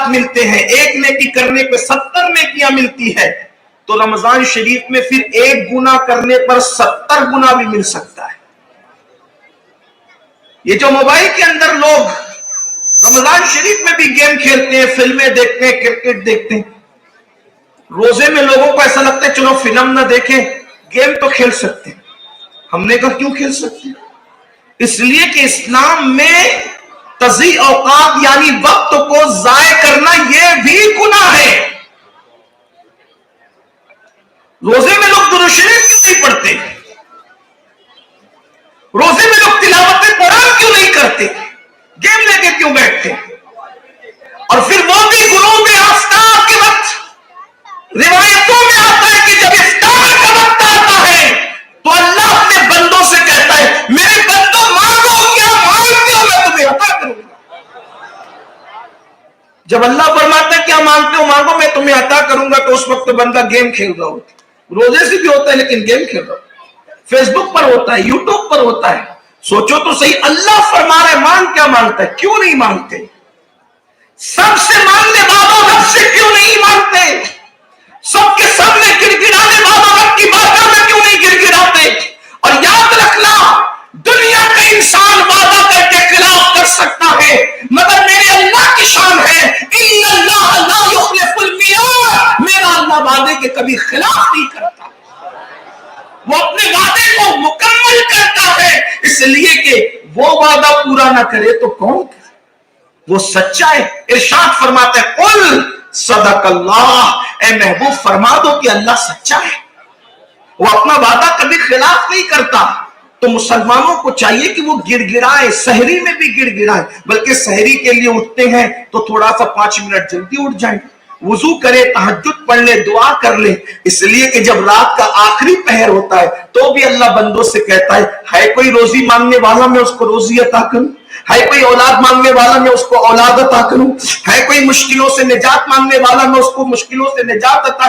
درجات ملتے ہیں، ایک نیکی کرنے پہ 70 نیکیاں ملتی ہے، تو رمضان شریف میں پھر ایک گناہ کرنے پر 70 گناہ بھی مل سکتا ہے۔ یہ جو موبائل کے اندر لوگ رمضان شریف میں بھی گیم کھیلتے ہیں، فلمیں دیکھتے ہیں، کرکٹ دیکھتے ہیں، روزے میں لوگوں کو ایسا لگتا ہے چلو فلم نہ دیکھیں، گیم تو کھیل سکتے ہیں۔ ہم نے کہا کیوں کھیل سکتے ہیں؟ اس لیے کہ اسلام میں تضیع اوقات یعنی وقت کو ضائع کرنا یہ بھی گناہ ہے۔ روزے میں لوگ درود شریف کیوں نہیں پڑھتے؟ روزے میں لوگ تلاوت قرآن کیوں نہیں کرتے؟ گیم لے کے کیوں بیٹھتے؟ اور پھر وہ بھی غروب آفتاب کے وقت روایتوں میں آتا ہے کہ جب افطار کا وقت آتا ہے تو اللہ اپنے بندوں سے کہتا ہے میرے بندوں مانگو، کیا مانگتے ہو میں تمہیں عطا کروں گا۔ جب اللہ فرماتا ہے کیا مانگتے ہو مانگو میں تمہیں عطا کروں گا، تو اس وقت بندہ گیم کھیل رہا ہوتا ہے۔ روزے سے بھی ہوتا ہے لیکن گیم کھیل رہا ہوتا ہے، فیس بک پر ہوتا ہے، یوٹیوب پر ہوتا ہے۔ سوچو تو صحیح، اللہ فرما رہا ہے مانگ، کیا مانگتا ہے؟ کیوں نہیں مانگتے؟ سب سے مانگنے والوں رب سے کیوں نہیں مانگتے؟ سب کے سامنے گڑگڑانے والوں رب کی بارگاہ میں کیوں نہیں گڑگڑاتے؟ اور یاد رکھنا دنیا کا انسان وعدہ کر کے خلاف کر سکتا ہے، مگر میرے اللہ کی شان ہے ان اللہ لا یخلف المیعاد، میرا اللہ وعدے کے کبھی خلاف نہیں کرتا، وہ اپنے وعدے کو مکمل کرتا ہے۔ اس لیے کہ وہ وعدہ پورا نہ کرے تو کون کرے؟ وہ سچا ہے۔ ارشاد فرماتا ہے قل صدق اللہ، اے محبوب فرما دو کہ اللہ سچا ہے، وہ اپنا وعدہ کبھی خلاف نہیں کرتا۔ تو مسلمانوں کو چاہیے کہ وہ گڑ گڑائے، سحری میں بھی گڑ گڑائے، بلکہ سحری کے لیے اٹھتے ہیں تو تھوڑا سا 5 منٹ جلدی اٹھ جائیں، وضو کرے، تہجد پڑھ لے، دعا کر لے، اس لیے کہ جب رات کا آخری پہر ہوتا ہے تو بھی اللہ بندوں سے کہتا ہے کوئی روزی مانگنے والا میں اس کو روزی عطا کروں، ہے کوئی اولاد مانگنے والا میں اس کو اولاد عطا کروں، ہے کوئی مشکلوں سے نجات مانگنے والا میں اس کو مشکلوں سے نجات عطا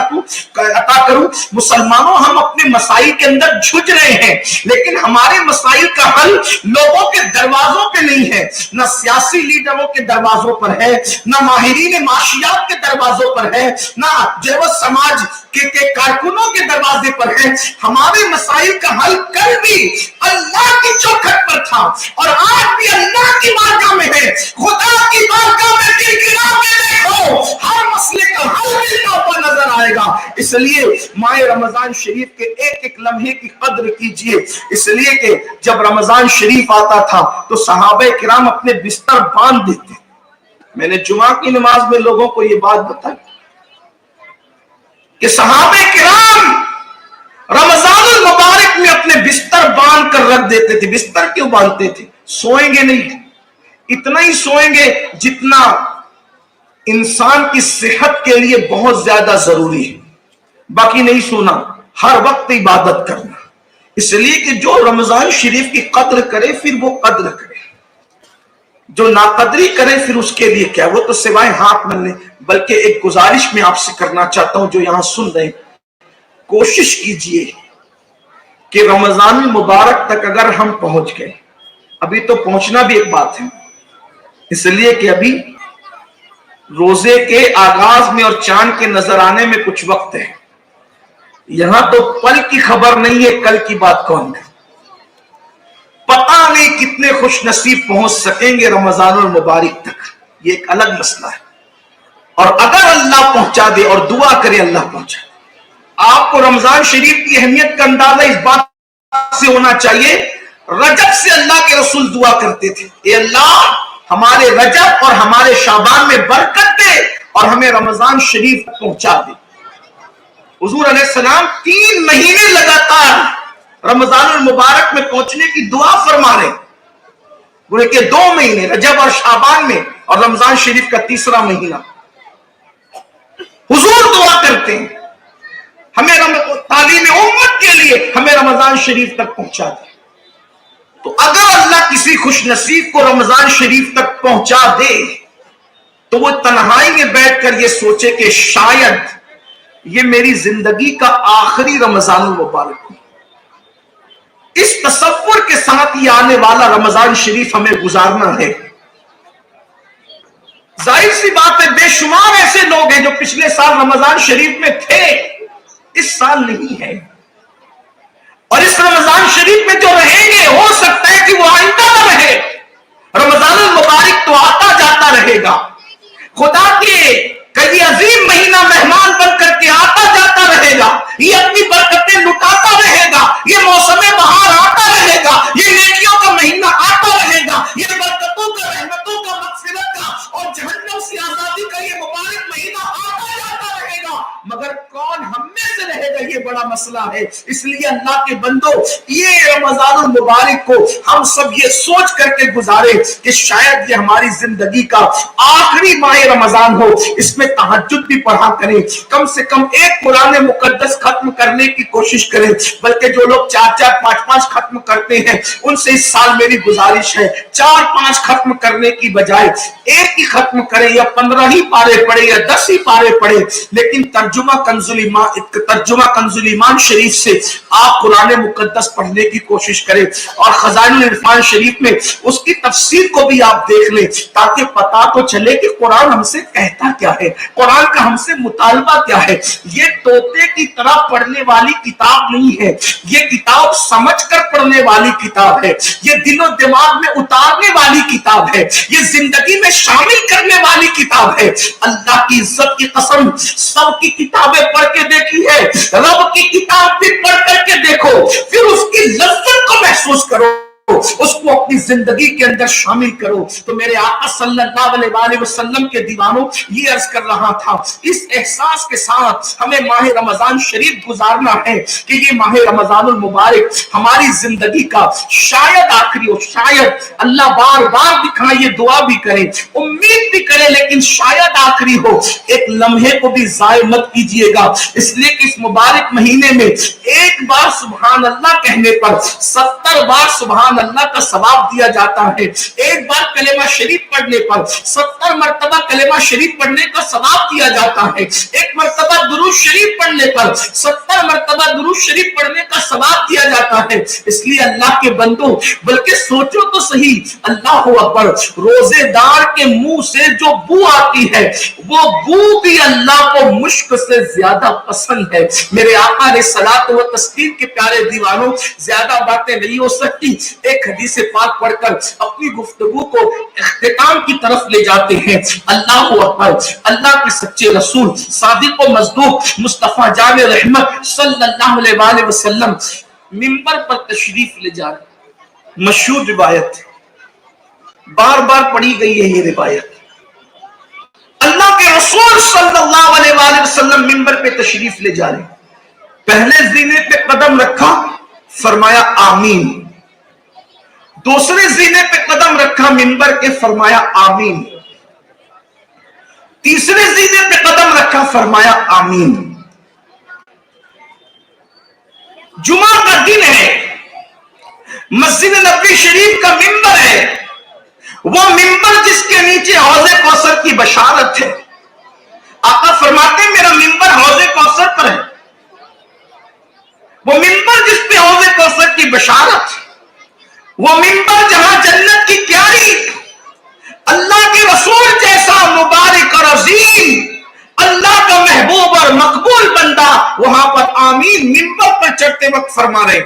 کروں۔ مسلمانوں ہم اپنے مسائل کے اندر جھج رہے ہیں، لیکن ہمارے مسائل کا حل لوگوں کے دروازوں پہ نہیں ہے، نہ سیاسی لیڈروں کے دروازوں پر ہے، نہ ماہرین معاشیات کے دروازوں پر ہے، نہ جو سماج کے کارکنوں کے دروازے پر ہے۔ ہمارے مسائل کا حل کل بھی اللہ کی چوکھٹ پر تھا اور آج بھی اللہ کی بارگاہ میں ہے۔ خدا کی بارگاہ میں گڑگڑا کے دیکھو، ہر مسئلے کا حل ملتا ہوا نظر آئے گا۔ اس لیے ماہ رمضان شریف کے ایک ایک لمحے کی قدر کیجئے، اس لیے کہ جب رمضان شریف آتا تھا تو صحابہ کرام اپنے بستر باندھ دیتے۔ میں نے جمعہ کی نماز میں لوگوں کو یہ بات بتائی کہ صحابہ کرام رمضان المبارک میں اپنے بستر باندھ کر رکھ دیتے تھے۔ بستر کیوں باندھتے تھے؟ سوئیں گے نہیں، اتنا ہی سوئیں گے جتنا انسان کی صحت کے لیے بہت زیادہ ضروری ہے، باقی نہیں سونا، ہر وقت عبادت کرنا۔ اس لیے کہ جو رمضان شریف کی قدر کرے پھر وہ قدر کرے، جو ناقدری کرے پھر اس کے لیے کیا، وہ تو سوائے ہاتھ ملنے۔ بلکہ ایک گزارش میں آپ سے کرنا چاہتا ہوں جو یہاں سن رہے ہیں، کوشش کیجئے کہ رمضان المبارک تک اگر ہم پہنچ گئے، ابھی تو پہنچنا بھی ایک بات ہے، اس لیے کہ ابھی روزے کے آغاز میں اور چاند کے نظر آنے میں کچھ وقت ہے، یہاں تو پل کی خبر نہیں ہے کل کی بات کون ہے، پتہ نہیں کتنے خوش نصیب پہنچ سکیں گے رمضان المبارک تک، یہ ایک الگ مسئلہ ہے۔ اور اگر اللہ پہنچا دے اور دعا کرے اللہ پہنچا دے، آپ کو رمضان شریف کی اہمیت کا اندازہ اس بات سے ہونا چاہیے، رجب سے اللہ کے رسول دعا کرتے تھے اے اللہ ہمارے رجب اور ہمارے شعبان میں برکت دے اور ہمیں رمضان شریف پہنچا دے۔ حضور علیہ السلام 3 مہینے لگاتار رمضان المبارک میں پہنچنے کی دعا فرما رہے، گویا کہ 2 مہینے رجب اور شعبان میں اور رمضان شریف کا 3را مہینہ حضور دعا کرتے ہیں ہمیں تعلیم امت کے لیے ہمیں رمضان شریف تک پہنچا دے۔ تو اگر اللہ کسی خوش نصیب کو رمضان شریف تک پہنچا دے تو وہ تنہائی میں بیٹھ کر یہ سوچے کہ شاید یہ میری زندگی کا آخری رمضان المبارک ہو۔ اس تصور کے ساتھ یہ آنے والا رمضان شریف ہمیں گزارنا ہے۔ जाहिर सी बात है बेशुमार ऐसे लोग हैं जो पिछले साल रमजान शरीफ में थे, इस साल नहीं है, और इस रमजान शरीफ में जो रहेंगे हो सकता है कि वो आइंदा न रहे। रमजान मुबारक तो आता जाता रहेगा, खुदा के कई अजीम महीना मेहमान बन करके आता जाता रहेगा, ये अपनी बरकतें लुटाता रहेगा, ये मौसम बहार आता रहेगा, ये नेकियों का महीना आता रहेगा, ये बरकतों का, रहमतों का, मगफिरत का और जहन्नम से आजादी का ये मुबारक महीना आता जाता रहेगा, मगर कौन हम में से रहेगा, ये बड़ा मसला है। इसलिए अल्लाह के बंदो, ये रमजान मुबारक को हम सब ये सोच करके गुजारे कि शायद ये हमारी जिंदगी का आखिरी माह रमजान हो, इसमें तहज्जुद भी पढ़ा करें, कम से कम एक कुरान मुकद्दस खत्म करने की कोशिश करें। बल्कि जो लोग 4-4, 5-5 खत्म करते हैं, उनसे इस साल मेरी गुजारिश है 4-5 खत्म करने की बजाय एक ही खत्म करें, या 15 ही पारे पढ़े या 10 ही पारे पढ़े, लेकिन तर्जुमा कंजुल ईमान शरीफ से आप कुरान मुकद्दस पढ़ने की कोशिश करें, और खजानुल इरफान शरीफ में उसकी तफसीर को भी आप देख लें, ताकि पता तो चले कि कुरान हमसे कहता क्या है, कुरान का हमसे मुतालबा क्या है। ये तोते की तरह पढ़ने वाली किताब नहीं है, ये किताब समझकर पढ़ने वाली किताब है, ये दिलो दिमाग में उतारने वाली किताब है, ये जिंदगी में शामिल करने वाली किताब है। अल्लाह की इज्जत की कसम, सबकी किताबें पढ़ के देखी है, रब की किताब भी पढ़ करके देखो, फिर उसकी लज्जत को महसूस करो, उसको अपनी जिंदगी के अंदर शामिल करो। तो मेरे आका सल्लल्लाहु अलैहि वसल्लम के दीवानों, ये अर्ज कर रहा था, इस एहसास के साथ हमें माह रमजान शरीफ गुजारना है कि ये माह रमजानुल मुबारक हमारी जिंदगी का शायद आखिरी हो, शायद अल्लाह बार बार दिखाए, ये दुआ भी करें, उम्मीद भी करें, लेकिन शायद आखिरी हो। एक लम्हे को भी जाय मत कीजिएगा, इसलिए कि इस मुबारक महीने में एक बार सुभान अल्लाह कहने पर 70 बार सुभान अल्लाह का सवाब दिया जाता है। एक बार कलेमा शरीफ पढ़ने पर 70 मरतबा कलेमा शरीफ पढ़ने का सवाब दिया जाता है। एक मरतबा दुरूद शरीफ पढ़ने पर 70 मरतबा दुरूद शरीफ पढ़ने का सवाब दिया जाता है। इसलिए अल्लाह के बंदो, बल्कि सोचो तो सही, अल्लाह अकबर, रोजेदार के मुंह से जो बू आती है, वो बू भी अल्लाह को मुश्क से ज्यादा पसंद है। मेरे आका ने सलात व तस्लीम के प्यारे दीवानों, ज्यादा बातें नहीं हो सकती, एक हदीस पाक पढ़कर अपनी गुफ्तगू को इख्तिताम की तरफ ले जाते हैं। अल्लाह अकबर, अल्लाह के सच्चे रसूल सादिक व मज़दूक मुस्तफा जान रहमत सल्लल्लाहु अलैहि वसल्लम मिंबर पर तशरीफ ले जा रहे। मशहूर रिवायत, बार बार पढ़ी गई है ये रिवायत। अल्लाह के रसूल सल्लल्लाहु अलैहि वसल्लम मिंबर पे तशरीफ ले जा रहे, पहले जीने पे कदम रखा, फरमाया आमीन, दूसरे जीने पे कदम रखा मिंबर के, फरमाया आमीन, तीसरे जीने पे कदम रखा, फरमाया आमीन। जुमा का दिन है, मस्जिद नबवी शरीफ का मिंबर है, वो मिंबर जिसके नीचे हौज़े कौसर की बशारत है। आका फरमाते मेरा मिंबर हौज़े कौसर पर है, वो मिंबर जिस पे हौज़े कौसर की बशारत, वो मिंबर जहां जन्नत की क्यारी, अल्लाह के रसूल जैसा मुबारक और अजीम अल्लाह का महबूब और मकबूल बंदा वहां पर आमीन मिंबर पर चढ़ते वक्त फरमा रहे।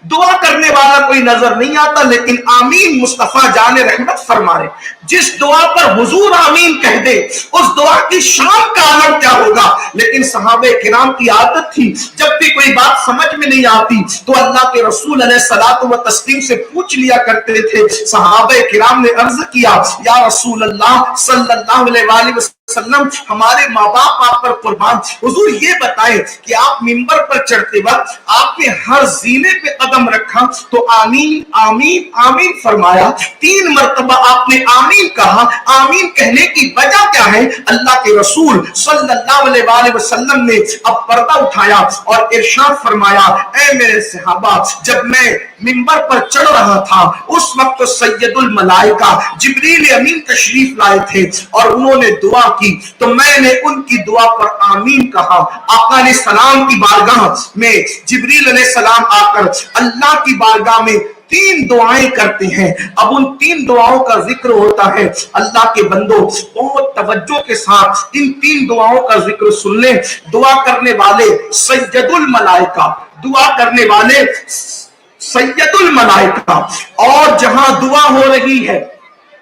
दुआ करने वाला कोई नजर नहीं आता, लेकिन आमीन मुस्तफा जाने रहमत फरमा रहे। जिस दुआ पर हुजूर आमीन कह दे, उस दुआ की शान का आलम क्या होगा। लेकिन सहाबे किराम की आदत थी, जब भी कोई बात समझ में नहीं आती तो अल्लाह के रसूल अलैहिस्सलातु व तस्लीम से पूछ लिया करते थे। सहाबे किराम ने अर्ज किया, या रसूल अल्लाह सल्लल्लाहु अलैहि वसल्लम, हमारे माँ बाप आप पर कुर्बान, हुजूर ये बताएं कि आप मिंबर पर चढ़ते वक्त आपने हर जीने पे कदम रखा तो आमीन आमीन आमीन फरमाया, 3 मरतबा आपने आमीन कहा, आमीन कहने की वजह क्या है। अल्लाह के रसूल सल्लल्लाहु अलैहि वसल्लम ने अब पर्दा उठाया और इरशाद फरमाया, ऐ मेरे सहाबा, जब मैं मिंबर पर चढ़ रहा था उस वक्त तो सैयदुल मलाइका जिब्रील अमीन तशरीफ लाए थे और उन्होंने दुआ की, तो मैंने उनकी दुआ पर आमीन कहा। आका ने सलाम की बारगाह में जिब्रील अलैहि सलाम आकर अल्लाह की बारगाह में तीन दुआएं करते हैं। अब उन तीन दुआओं का जिक्र होता है। अल्लाह के बंदो बहुत तवज्जो के साथ इन तीन दुआओं का जिक्र सुन ले। दुआ करने वाले सैयदुल मलाइका, दुआ करने वाले सैयदुल मलाइका, और जहां दुआ हो रही है,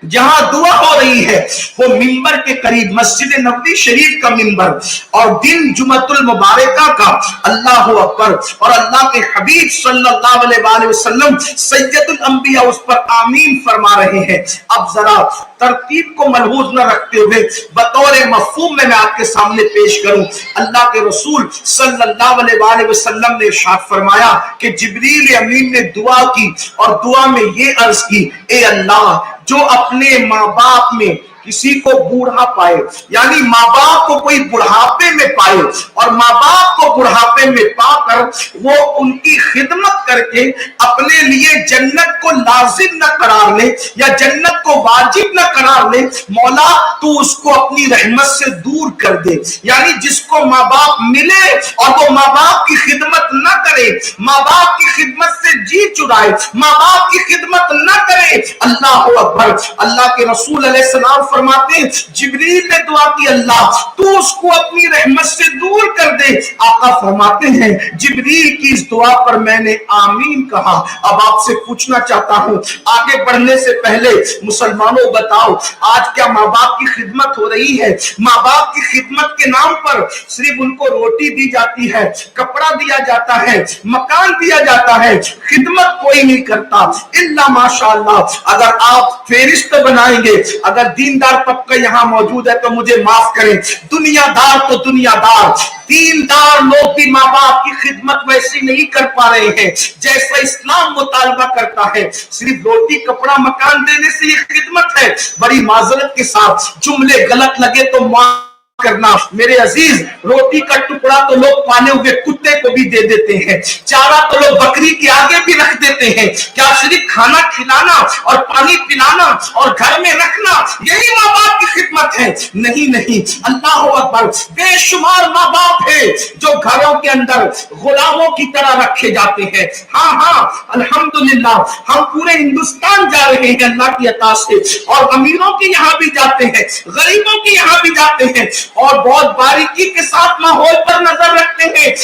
जहां दुआ हो रही है वो मिंबर के करीब मस्जिद नबवी शरीफ का मिंबर, और दिन जुमतुल मुबारका का, अल्लाह अकबर, और अल्लाह के हबीब सल्लल्लाहु अलैहि वसल्लम सैयदुल अंबिया उस पर आमीन फरमा रहे हैं। अब जरा तरतीब को मलहूज न रखते हुए बतौर मफहूम में मैं आपके सामने पेश करूं। अल्लाह के रसूल सल्लल्लाहु अलैहि वसल्लम ने इरशाद फरमाया कि जिब्रील अमीन ने दुआ की और दुआ में ये अर्ज की, ए अल्लाह, जो अपने माँ बाप में किसी को बूढ़ा पाए, यानी माँ बाप को कोई बुढ़ापे में पाए और माँ बाप को बुढ़ापे में पाकर वो उनकी खिदमत करके अपने लिए जन्नत को लाजिम न करार ले या जन्नत को वाजिब न करार ले, मौला तू उसको अपनी रहमत से दूर कर दे। यानी जिसको माँ बाप मिले और वो माँ बाप की खिदमत न करे, माँ बाप की खिदमत से जी चुराए, माँ बाप की खिदमत न करे, अल्लाह अकबर। अल्लाह के रसूल अलैहिस्सलाम फरमाते हैं, जिब्रील ने दुआ की, अल्लाह तू उसको अपनी रहमत से दूर कर दे। आका फरमाते हैं, जिब्रील की इस दुआ पर मैंने आमीन कहा। अब आपसे पूछना चाहता हूं, आगे बढ़ने से पहले मुसलमानों बताओ, आज क्या माँ बाप की खिदमत हो रही है? माँ बाप की खिदमत के नाम पर सिर्फ उनको रोटी दी जाती है, कपड़ा दिया जाता है, मकान दिया जाता है, खिदमत कोई नहीं करता इल्ला माशाअल्लाह। अगर आप फेरिस्त बनाएंगे, अगर दीनदार तबका यहाँ मौजूद है तो मुझे माफ करें, दुनियादार तो दुनियादार, दीनदार लोग भी माँ बाप की खिदमत वैसी नहीं कर पा रहे हैं जैसा इस्लाम मुतालबा करता है। सिर्फ रोटी कपड़ा मकान देने से ये खिदमत है? बड़ी माजरत के साथ जुमले गलत लगे तो माफ करना मेरे अजीज, रोटी का टुकड़ा तो लोग पाने हुए कुत्ते को भी दे देते हैं, चारा तो लोग बकरी के आगे भी रख देते हैं। क्या सिर्फ खाना खिलाना और पानी पिलाना और घर में रखना यही माँ बाप की खिदमत है? नहीं नहीं, अल्लाह अकबर। बेशुमार माँ बाप है जो घरों के अंदर गुलामों की तरह रखे जाते हैं। हाँ हाँ, अल्हम्दुलिल्लाह हम पूरे हिंदुस्तान जा रहे हैं अल्लाह की अता से, और अमीरों के यहाँ भी जाते हैं, गरीबों के यहाँ भी जाते हैं, और बहुत बारीकी के साथ माहौल पर नजर रखते हैं।